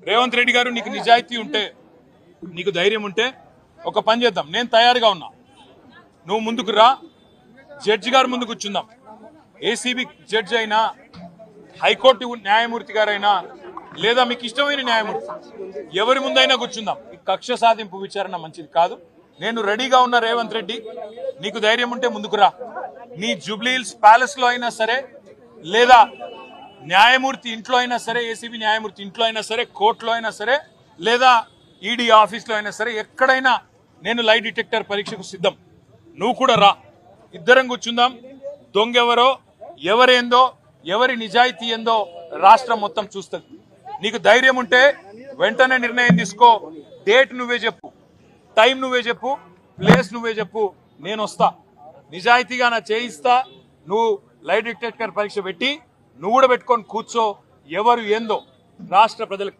రేవంత్ రెడ్డి గారు నీకు నిజాయితీ ఉంటే, నీకు ధైర్యం ఉంటే ఒక పని చేద్దాం. నేను తయారుగా ఉన్నా, నువ్వు ముందుకు రా, జడ్జి గారు ముందు కూర్చుందాం. ఏసీబీ జడ్జి అయినా, హైకోర్టు న్యాయమూర్తి గారైనా, లేదా మీకు ఇష్టమైన న్యాయమూర్తి ఎవరి ముందైనా కూర్చుందాం. ఈ కక్ష సాధింపు విచారణ మంచిది కాదు. నేను రెడీగా ఉన్న రేవంత్ రెడ్డి, నీకు ధైర్యం ఉంటే ముందుకు రా. నీ జూబ్లీహిల్స్ ప్యాలెస్ లో అయినా సరే, లేదా న్యాయమూర్తి ఇంట్లో అయినా సరే, ఏసీబీ న్యాయమూర్తి ఇంట్లో అయినా సరే, కోర్టులో అయినా సరే, లేదా ఈడీ ఆఫీస్లో అయినా సరే, ఎక్కడైనా నేను లై డిటెక్టర్ పరీక్షకు సిద్ధం. నువ్వు కూడా రా, ఇద్దరం కూర్చుందాం. దొంగెవరో, ఎవరేందో, ఎవరి నిజాయితీ ఏందో రాష్ట్రం మొత్తం చూస్తుంది. నీకు ధైర్యం ఉంటే వెంటనే నిర్ణయం తీసుకో. డేట్ నువ్వే చెప్పు, టైం నువ్వే చెప్పు, ప్లేస్ నువ్వే చెప్పు, నేను వస్తా. నిజాయితీగా నా చేయిస్తా. నువ్వు లై డిటెక్టర్ పరీక్ష పెట్టి నువ్వు కూడా పెట్టుకొని కూర్చో. ఎవరు ఏందో రాష్ట్ర ప్రజలకు